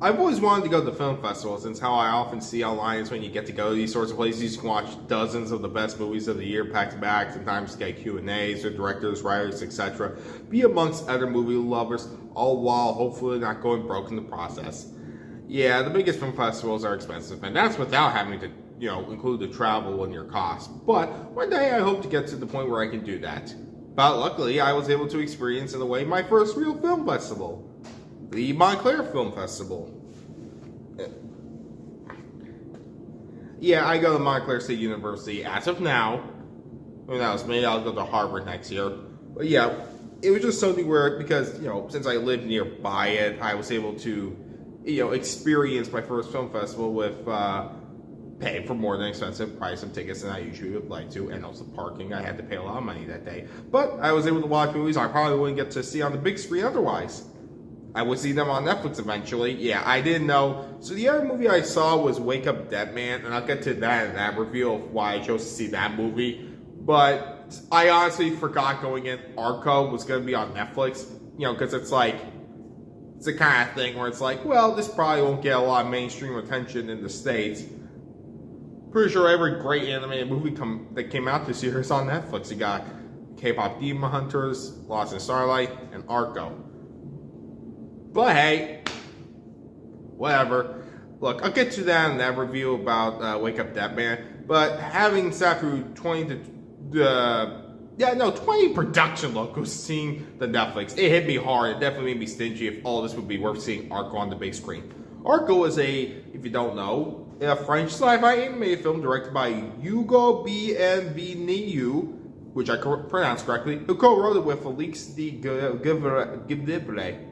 I've always wanted to go to the film festival, since how I often see online is when you get to go to these sorts of places, you can watch dozens of the best movies of the year back to back, sometimes get Q&As with directors, writers, etc. Be amongst other movie lovers, all while hopefully not going broke in the process. Yeah, the biggest film festivals are expensive, and that's without having to, include the travel in your cost. But one day I hope to get to the point where I can do that. But luckily, I was able to experience in a way my first real film festival. The Montclair Film Festival. Yeah, I go to Montclair State University as of now. Who knows, maybe I'll go to Harvard next year. But yeah, it was just something where, because, since I lived nearby it, I was able to, experience my first film festival with paying for more than expensive price of tickets than I usually would like to, and also parking. I had to pay a lot of money that day. But I was able to watch movies I probably wouldn't get to see on the big screen otherwise. I would see them on Netflix eventually. Yeah, I didn't know. So the other movie I saw was Wake Up Dead Man, and I'll get to that in that review of why I chose to see that movie. But I honestly forgot going in Arco was going to be on Netflix, because it's the kind of thing where it's like, well, this probably won't get a lot of mainstream attention in the States. Pretty sure every great animated movie that came out this year is on Netflix. You got K-pop Demon Hunters, Lost in Starlight, and Arco. But hey, whatever. Look, I'll get to that in that review about Wake Up Dead Man. But having sat through 20 production logos seeing the Netflix, it hit me hard. It definitely made me stingy if all this would be worth seeing Arco on the big screen. Arco is if you don't know, a French sci-fi animated film directed by Hugo Bienvenu, which I pronounced correctly, who co-wrote it with Felix de Givre.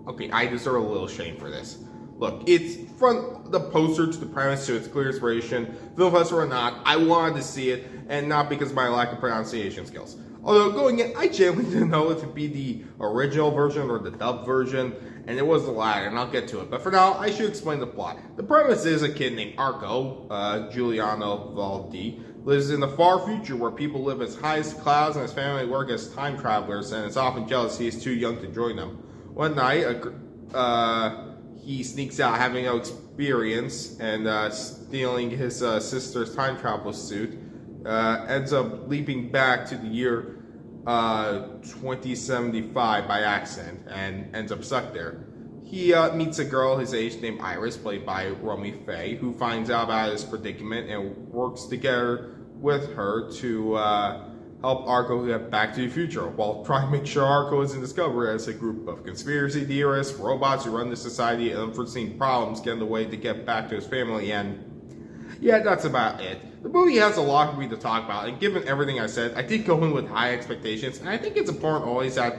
Okay, I deserve a little shame for this. Look, it's from the poster to the premise to its clear inspiration, film festival or not, I wanted to see it, and not because of my lack of pronunciation skills. Although going in, I genuinely didn't know if it'd be the original version or the dubbed version, and it was the latter, and I'll get to it. But for now, I should explain the plot. The premise is a kid named Arco, Giuliano Valdi, lives in the far future where people live as high as the clouds and his family work as time travelers, and is often jealous he is too young to join them. One night, he sneaks out having no experience and stealing his sister's time travel suit. Ends up leaping back to the year 2075 by accident and ends up stuck there. He meets a girl his age named Iris, played by Romy Faye, who finds out about his predicament and works together with her to help Arco get back to the future, while trying to make sure Arco isn't discovered as a group of conspiracy theorists, robots who run the society, and unforeseen problems get in the way to get back to his family. And yeah, that's about it. The movie has a lot for me to talk about, and given everything I said, I did go in with high expectations, and I think it's important always that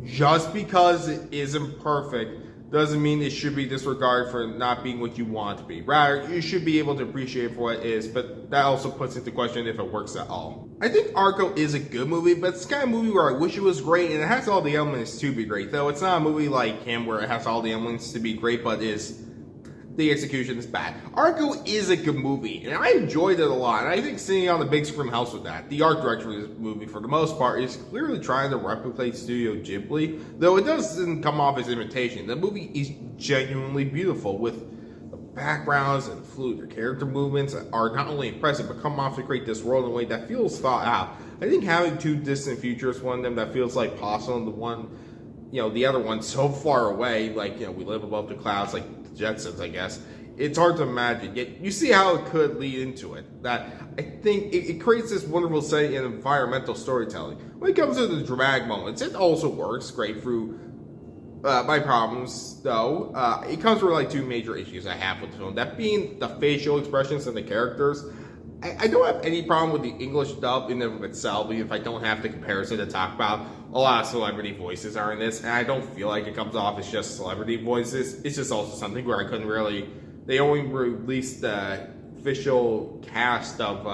just because it isn't perfect doesn't mean it should be disregarded for not being what you want it to be. Rather, you should be able to appreciate it for what it is, but that also puts into question if it works at all. I think Arco is a good movie, but it's the kind of movie where I wish it was great, and it has all the elements to be great, though it's not a movie like him where it has all the elements to be great, but the execution is bad. Arco is a good movie, and I enjoyed it a lot, and I think seeing it on the big screen helps with that. The art director of this movie, for the most part, is clearly trying to replicate Studio Ghibli, though it doesn't come off as imitation. The movie is genuinely beautiful, with the backgrounds and the character movements are not only impressive, but come off to create this world in a way that feels thought out. I think having two distant futures, one of them that feels like possible, and the other one so far away, we live above the clouds, like Jetsons, I guess. It's hard to imagine, yet you see how it could lead into it. That I think it creates this wonderful setting in environmental storytelling. When it comes to the dramatic moments, it also works great through my problems, though. It comes with two major issues I have with the film. That being the facial expressions and the characters. I don't have any problem with the English dub in and of itself, even if I don't have the comparison to talk about. A lot of celebrity voices are in this, and I don't feel like it comes off as just celebrity voices. It's just also something where I couldn't really... They only released the official cast of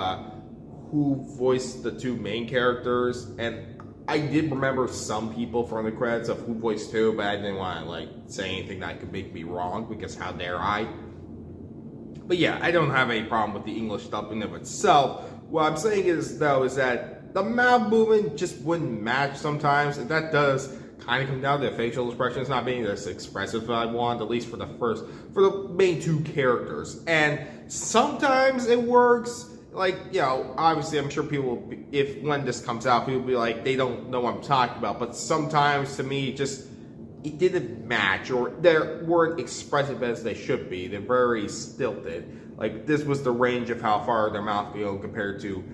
who voiced the two main characters, and I did remember some people from the credits of who voiced who, but I didn't want to say anything that could make me wrong, because how dare I? But yeah, I don't have any problem with the English dub in of itself. What I'm saying is that the mouth movement just wouldn't match sometimes, and that does kind of come down to the facial expressions not being as expressive as I want, at least for the main two characters. And sometimes it works. Like, you know, obviously I'm sure people will be, when this comes out, people will be like, they don't know what I'm talking about. But sometimes, to me, it didn't match, or they weren't expressive as they should be. They're very stilted. Like, this was the range of how far their mouth could go compared to.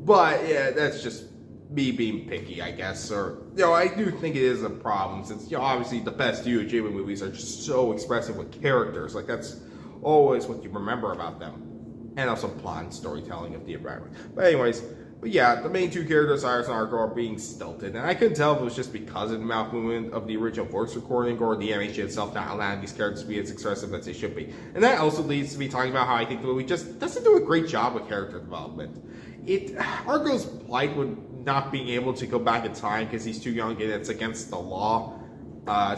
But yeah, that's just me being picky, I guess. Or, you know, I do think it is a problem, since, you know, obviously the best Studio Ghibli movies are just so expressive with characters. Like, that's always what you remember about them. And also plot and storytelling of the environment. But anyways, yeah, the main two characters, Iris and Arco, are being stilted. And I couldn't tell if it was just because of the mouth movement of the original voice recording, or the animation itself not allowing these characters to be as expressive as they should be. And that also leads to me talking about how I think the movie just doesn't do a great job with character development. Arco's plight with not being able to go back in time because he's too young and it's against the law.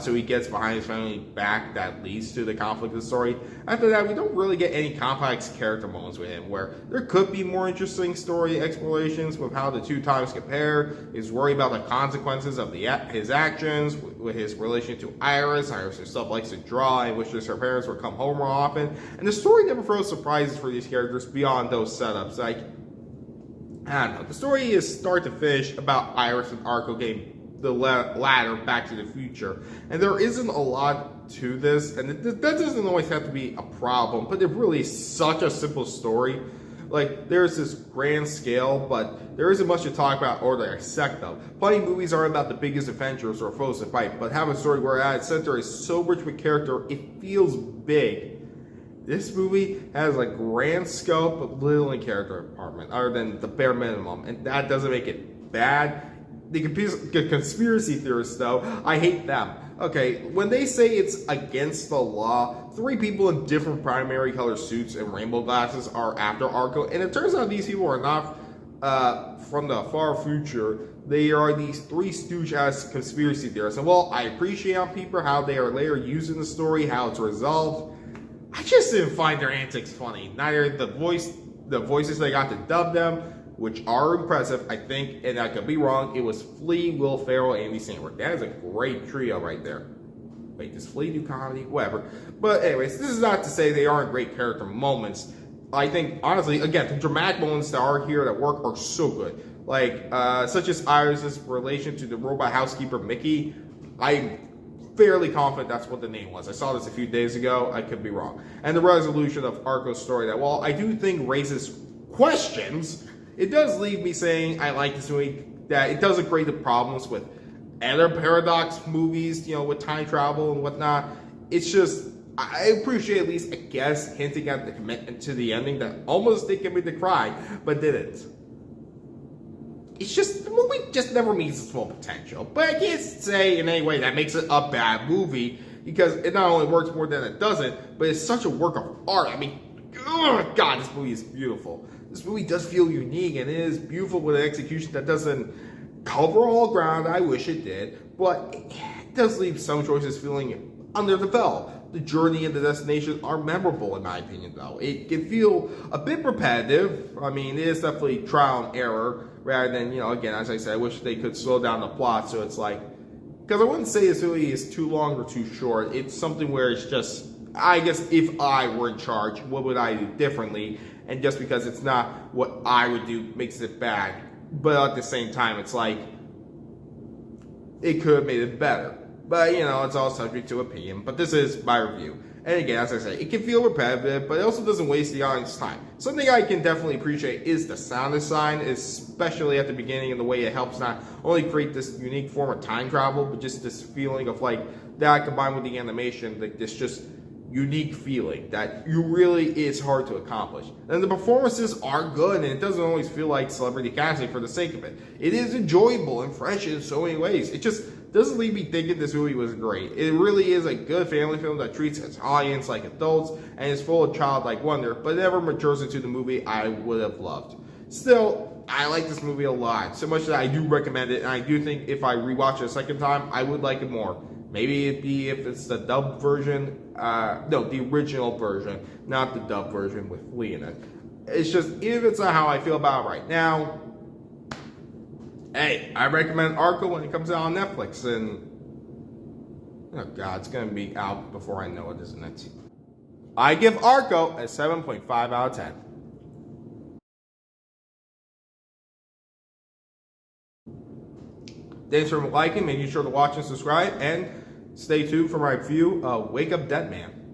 So he gets behind his family back. That leads to the conflict of the story. After that, we don't really get any complex character moments with him, where there could be more interesting story explorations with how the two times compare, his worry about the consequences of his actions, with his relation to Iris. Iris herself likes to draw and wishes her parents would come home more often. And the story never throws surprises for these characters beyond those setups. Like, I don't know. The story is start to finish about Iris and Arco getting the ladder Back to the Future, and there isn't a lot to this, and that doesn't always have to be a problem, but it really is such a simple story. Like, there's this grand scale, but there isn't much to talk about or dissect of. Plenty of movies aren't about the biggest adventures or foes to fight, but have a story where at its center is so rich with character, it feels big. This movie has a grand scope, but little in character department, other than the bare minimum, and that doesn't make it bad. The conspiracy theorists, though, I hate them. Okay, when they say it's against the law, 3 people in different primary color suits and rainbow glasses are after Arco, and it turns out these people are not from the far future. They are these 3 stooge-ass conspiracy theorists. And while I appreciate on people how they are later used in the story, how it's resolved, I just didn't find their antics funny. Neither the voices they got to dub them, which are impressive, I think, and I could be wrong, it was Flea, Will Ferrell, Andy Samberg. That is a great trio right there. Wait, does Flea do comedy? Whatever. But anyways, this is not to say they aren't great character moments. I think, honestly, again, the dramatic moments that are here that work are so good. Like, such as Iris' relation to the robot housekeeper, Mickey. I'm fairly confident that's what the name was. I saw this a few days ago. I could be wrong. And the resolution of Arco's story that, while I do think raises questions, it does leave me saying I like this movie, that it doesn't create the problems with other paradox movies, you know, with time travel and whatnot. It's just, I appreciate at least, I guess, hinting at the commitment to the ending that almost did get me to cry, but didn't. It's just, the movie just never meets its full potential. But I can't say in any way that makes it a bad movie, because it not only works more than it doesn't, but it's such a work of art. I mean, oh God, this movie is beautiful. This movie does feel unique, and it is beautiful with an execution that doesn't cover all ground. I wish it did, but it does leave some choices feeling underdeveloped. The journey and the destination are memorable, in my opinion, though. It can feel a bit repetitive. I mean, it is definitely trial and error, rather than, you know, again, as I said, I wish they could slow down the plot, so it's like, because I wouldn't say this movie is too long or too short. It's something where it's just, I guess if I were in charge, what would I do differently? And just because it's not what I would do makes it bad. But at the same time, it's like, it could have made it better. But, you know, it's all subject to opinion. But this is my review. And again, as I say, it can feel repetitive, but it also doesn't waste the audience's time. Something I can definitely appreciate is the sound design, especially at the beginning, and the way it helps not only create this unique form of time travel, but just this feeling of like, that combined with the animation, like this just unique feeling that you really is hard to accomplish. And the performances are good, and it doesn't always feel like celebrity casting for the sake of it. It is enjoyable and fresh in so many ways. It just doesn't leave me thinking this movie was great. It really is a good family film that treats its audience like adults and is full of childlike wonder, but never matures into the movie I would have loved. Still, I like this movie a lot, so much that I do recommend it, and I do think if I rewatch it a second time, I would like it more. Maybe it'd be if it's the dubbed version, no, the original version, not the dubbed version with Flea in it. It's just, even if it's not how I feel about it right now, Hey, I recommend Arco when it comes out on Netflix, and oh god, it's gonna be out before I know it, isn't it? I give Arco a 7.5 out of 10. Thanks for liking, making sure to watch and subscribe, and stay tuned for my review of Wake Up Dead Man.